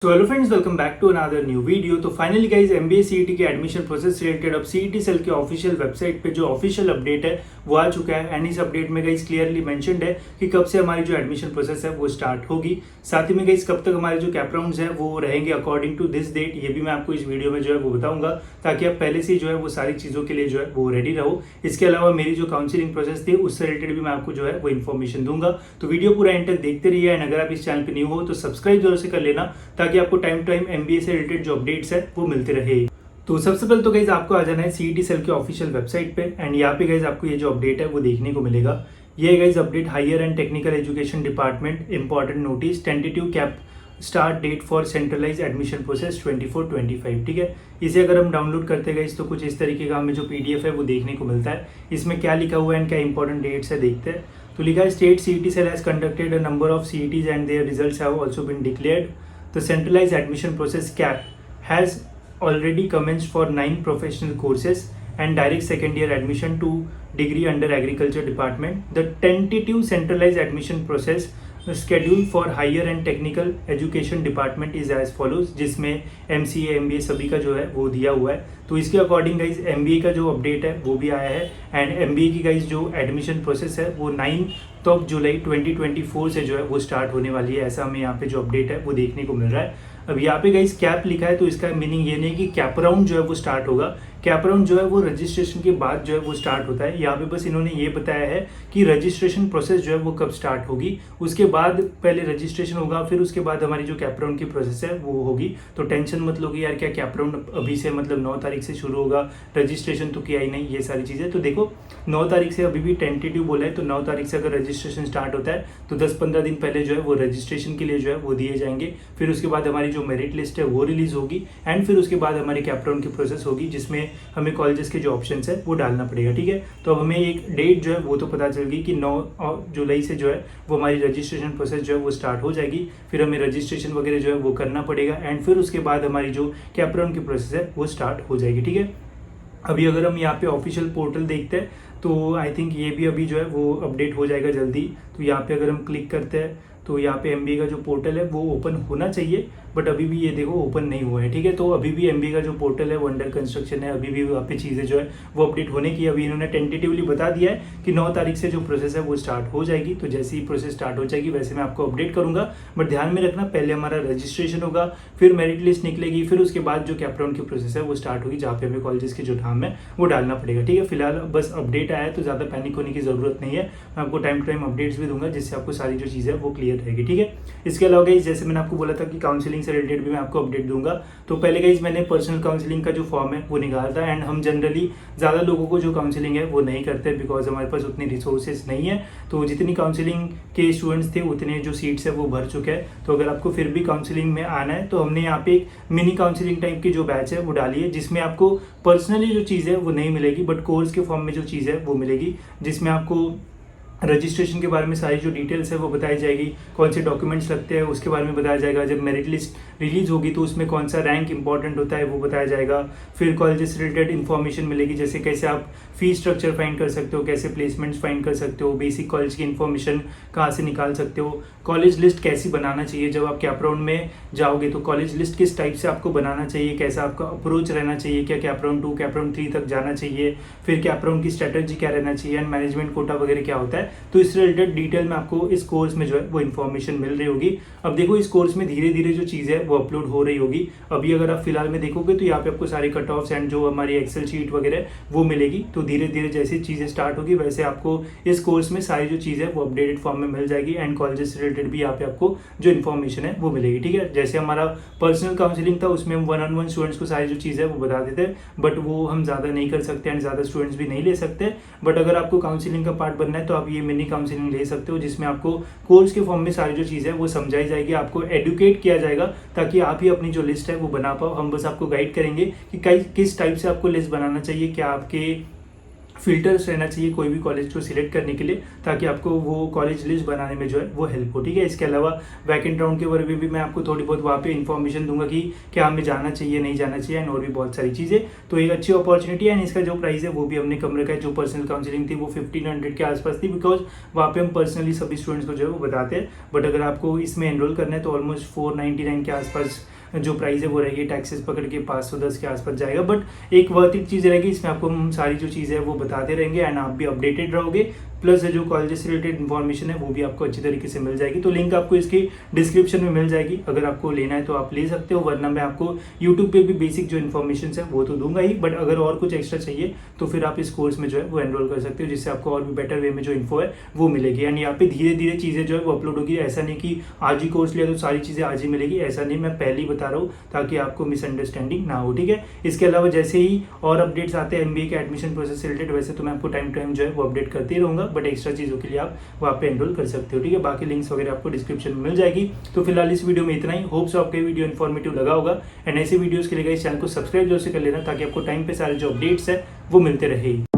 तो hello friends, welcome back to another new video. तो finally guys MBA CET के admission process related अब CET cell के official website पे जो ऑफिशियल अपडेट है वो आ चुका है। एंड इस अपडेट में गाइज क्लियरली मेंशन्ड है कि कब से हमारी जो एडमिशन प्रोसेस है वो स्टार्ट होगी। साथ ही में गाइज कब तक हमारे जो कैप राउंड्स है वो रहेंगे अकॉर्डिंग टू दिस डेट, ये भी मैं आपको इस वीडियो में जो है वो बताऊंगा, ताकि आप पहले से जो है वो सारी चीज़ों के लिए जो है वो रेडी रहो। इसके अलावा मेरी जो काउंसिलिंग प्रोसेस थी उससे रिलेटेड भी मैं आपको जो है वो इन्फॉर्मेशन दूंगा। तो वीडियो पूरा एंड तक देखते रहिए। एंड अगर आप इस चैनल पर न्यू हो तो सब्सक्राइब जरूर से कर लेना, ताकि आपको टाइम टू टाइम एमबीए से रिलेटेड जो अपडेट्स है वो मिलते रहे। तो सबसे पहले तो गाइज आपको आ जाना है सीईटी सेल के ऑफिशियल वेबसाइट पे। एंड यहाँ पे गाइज आपको ये जो अपडेट है वो देखने को मिलेगा। ये guys update higher and technical education department important notice tentative CAP start date for centralise admission process 24-25। ठीक है, इसे अगर हम डाउनलोड करते गए तो कुछ इस तरीके का हमें जो पीडीएफ है वो देखने को मिलता है। इसमें क्या लिखा हुआ है एंड क्या इंपॉर्टेंट डेट्स है देखते हैं। तो लिखा है state CET cell has conducted a number of CETs and their results have also been declared. The centralized admission process CAP has already commenced for 9 professional courses and direct second year admission to degree under agriculture department. The tentative centralized admission process schedule for higher and technical education department is as follows, जिसमें MCA MBA सभी का जो है वो दिया हुआ है। तो इसके अकॉर्डिंग गाइज MBA का जो अपडेट है वो भी आया है। एंड MBA की गाइज जो एडमिशन प्रोसेस है वो 9 जुलाई 2024 से जो है वो स्टार्ट होने वाली है। ऐसा हमें यहाँ पे जो अपडेट है वो देखने को मिल रहा है। अब यहाँ पे गाइज कैप लिखा है तो इसका मीनिंग ये नहीं कि कैप राउंड जो है वो स्टार्ट होगा। कैप राउंड जो है वो रजिस्ट्रेशन के बाद जो है वो स्टार्ट होता है। यहाँ पे बस इन्होंने ये बताया है कि रजिस्ट्रेशन प्रोसेस जो है वो कब स्टार्ट होगी। उसके बाद पहले रजिस्ट्रेशन होगा, फिर उसके बाद हमारी जो कैप राउंड की प्रोसेस है वो होगी। तो टेंशन मत लो कि यार क्या कैप राउंड अभी से मतलब 9 तारीख से शुरू होगा, रजिस्ट्रेशन तो किया ही नहीं, ये सारी चीज़ें। तो देखो 9 तारीख से अभी भी टेंटेटिव बोला है, तो 9 तारीख से अगर रजिस्ट्रेशन स्टार्ट होता है तो 10-15 दिन पहले जो है वो रजिस्ट्रेशन के लिए जो है वो दिए जाएंगे। फिर उसके बाद हमारी जो मेरिट लिस्ट है वो रिलीज होगी। एंड फिर उसके बाद हमारी कैप राउंड की प्रोसेस होगी, जिसमें हमें कॉलेजेस के जो ऑप्शंस है वो डालना पड़ेगा। ठीक है, तो अब हमें एक डेट जो है वो तो पता चल गई कि 9 जुलाई से जो है वो हमारी रजिस्ट्रेशन प्रोसेस जो है वो स्टार्ट हो जाएगी। फिर हमें रजिस्ट्रेशन वगैरह जो है वो करना पड़ेगा। एंड फिर उसके बाद हमारी जो कैप राउंड की प्रोसेस है वो स्टार्ट हो जाएगी। ठीक है, अभी अगर हम यहाँ पे ऑफिशियल पोर्टल देखते हैं तो आई थिंक ये भी अभी जो है वो अपडेट हो जाएगा जल्दी। तो यहाँ पे अगर हम क्लिक करते हैं तो यहाँ पे एमबीए का जो पोर्टल है वो ओपन होना चाहिए, बट अभी भी ये देखो ओपन नहीं हुआ है। ठीक है, तो अभी भी एमबीए का जो पोर्टल है वो अंडर कंस्ट्रक्शन है। अभी भी वहाँ पे चीज़ें जो है वो अपडेट होने की, अभी इन्होंने टेंटेटिवली बता दिया है कि 9 तारीख से जो प्रोसेस है वो स्टार्ट हो जाएगी। तो जैसे ही प्रोसेस स्टार्ट हो जाएगी वैसे मैं आपको अपडेट करूंगा। बट ध्यान में रखना, पहले हमारा रजिस्ट्रेशन होगा, फिर मेरिट लिस्ट निकलेगी, फिर उसके बाद जो कैप राउंड की प्रोसेस है वो स्टार्ट होगी, जहाँ पे हमें कॉलेजेस के जो नाम है वो डालना पड़ेगा। ठीक है, फिलहाल बस अपडेट आया है तो ज़्यादा पैनिक होने की जरूरत नहीं है। मैं आपको टाइम टू टाइम अपडेट्स भी दूंगा, जिससे आपको सारी जो चीज़ें है वो क्लियर रहेगी। ठीक है, इसके अलावा गाइस जैसे मैंने आपको बोला था कि काउंसलिंग से रिलेटेड भी मैं आपको अपडेट दूंगा। तो पहले गाइस मैंने पर्सनल काउंसलिंग का जो फॉर्म है वो निकाला था। एंड हम जनरली ज़्यादा लोगों को जो काउंसलिंग है वो नहीं करते, बिकॉज हमारे पास उतनी रिसोर्सेज नहीं है। तो जितनी काउंसलिंग के स्टूडेंट्स थे उतने जो सीट्स है वो भर चुके हैं। तो अगर आपको फिर भी काउंसलिंग में आना है तो हमने यहाँ पे एक मिनी काउंसलिंग टाइप की जो बैच है वो डाली है, जिसमें आपको पर्सनली जो चीज़ है वो नहीं मिलेगी, बट कोर्स के फॉर्म में जो चीज़ है वो मिलेगी, जिसमें आपको रजिस्ट्रेशन के बारे में सारी जो डिटेल्स है वो बताई जाएगी, कौन से डॉक्यूमेंट्स लगते हैं उसके बारे में बताया जाएगा। जब मेरिट लिस्ट रिलीज होगी तो उसमें कौन सा रैंक इंपॉर्टेंट होता है वो बताया जाएगा। फिर कॉलेजेस से रिलेटेड इन्फॉर्मेशन मिलेगी, जैसे कैसे आप फी स्ट्रक्चर फाइंड कर सकते हो, कैसे प्लेसमेंट्स फाइंड कर सकते हो, बेसिक कॉलेज की इन्फॉर्मेशन कहाँ से निकाल सकते हो, कॉलेज लिस्ट कैसी बनाना चाहिए जब आप कैप राउंड में जाओगे, तो कॉलेज लिस्ट किस टाइप से आपको बनाना चाहिए, कैसा आपका अप्रोच रहना चाहिए, क्या कैप राउंड 2 कैप राउंड 3 तक जाना चाहिए, फिर कैप राउंड की स्ट्रेटेजी क्या रहना चाहिए, एंड मैनेजमेंट कोटा वगैरह क्या होता है। तो इससे रिलेटेड डिटेल में आपको इस कोर्स में जो है वो इन्फॉर्मेशन मिल रही होगी। अब देखो इस कोर्स में धीरे धीरे जो चीज़ है वो अपलोड हो रही होगी। अभी अगर आप फिलहाल में देखोगे तो यहाँ पे आपको सारे कट ऑफ्स एंड जो हमारी एक्सेल शीट वगैरह वो मिलेगी। तो धीरे धीरे जैसे चीज़ें स्टार्ट होगी वैसे आपको इस कोर्स में सारी जो चीज़ है वो अपडेटेड फॉर्म में मिल जाएगी। एंड कॉलेजेस से रिलेटेड भी यहाँ पे आपको जो इन्फॉर्मेशन है वो मिलेगी। ठीक है, जैसे हमारा पर्सनल काउंसलिंग था उसमें हम 1-on-1 स्टूडेंट्स को सारी जो चीज़ है वो बता देते हैं, बट वो हम ज़्यादा नहीं कर सकते एंड ज़्यादा स्टूडेंट्स भी नहीं ले सकते। बट अगर आपको काउंसलिंग का पार्ट बनना है तो आप ये मिनी काउंसलिंग ले सकते हो, जिसमें आपको कोर्स के फॉर्म में सारी जो चीज़ है वो समझाई जाएगी, आपको एडुकेट किया जाएगा, ताकि आप ही अपनी जो लिस्ट है वो बना पाओ। हम बस आपको गाइड करेंगे कि किस टाइप से आपको लिस्ट बनाना चाहिए, क्या आपके फिल्टर्स रहना चाहिए कोई भी कॉलेज को सिलेक्ट करने के लिए, ताकि आपको वो कॉलेज लिस्ट बनाने में जो है वो हेल्प हो। ठीक है, इसके अलावा वैकेंट राउंड के बारे में भी मैं आपको थोड़ी बहुत वहाँ पे इन्फॉर्मेशन दूंगा कि क्या हमें जाना चाहिए नहीं जाना चाहिए, एंड और भी बहुत सारी चीज़ें। तो एक अच्छी अपॉर्चुनिटी है, एंड इसका जो प्राइस है वो भी हमने कम रखा है। जो पर्सनल काउंसलिंग थी वो 1500 के आसपास थी, बिकॉज वहाँ पे हम पर्सनली सभी स्टूडेंट्स को जो है वो बताते हैं। बट अगर आपको इसमें एनरोल करना है तो ऑलमोस्ट 499 के आसपास जो प्राइस है वो रहेगी, टैक्सेस पकड़ के 510 के आसपास जाएगा। बट एक वर्थ इट चीज़ रहेगी, इसमें आपको हम सारी जो चीज़ें हैं वो बताते रहेंगे, एंड आप भी अपडेटेड रहोगे। प्लस जो कॉलेज से रिलेटेड इन्फॉर्मेशन है वो भी आपको अच्छी तरीके से मिल जाएगी। तो लिंक आपको इसकी डिस्क्रिप्शन में मिल जाएगी, अगर आपको लेना है तो आप ले सकते हो, वरना मैं आपको यूट्यूब पे भी बेसिक जो इन्फॉर्मेशन है वो तो दूंगा ही, बट अगर और कुछ एक्स्ट्रा चाहिए तो फिर आप इस कोर्स में जो है वो एनरोल कर सकते हो, जिससे आपको और भी बेटर वे में जो इन्फो है वो मिलेगी। एंड यहाँ पे धीरे धीरे चीज़ें जो है वो अपलोड होगी। ऐसा नहीं कि आज ही कोर्स लिया तो सारी चीज़ें आज ही मिलेगी, ऐसा नहीं, मैं पहले ही बता रहा हूँ ताकि आपको मिसअंडरस्टैंडिंग ना हो। ठीक है, इसके अलावा जैसे ही और अपडेट्स आते हैं एमबीए के एडमिशन प्रोसेस से रिलेटेड, वैसे तो मैं आपको टाइम टाइम जो है वो अपडेट करते ही रहूँगा, बट एक्स्ट्रा चीज़ों के लिए आप वहाँ पे एनरोल कर सकते हो। ठीक है, बाकी लिंक्स वगैरह आपको डिस्क्रिप्शन में मिल जाएगी। तो फिलहाल इस वीडियो में इतना ही। होप्स आपको वीडियो इन्फॉर्मेटिव लगा होगा, एंड ऐसे वीडियोस के लिए इस चैनल को सब्सक्राइब जरूर से कर लेना, ताकि आपको टाइम पे सारे जो अपडेट्स है वो मिलते रहे।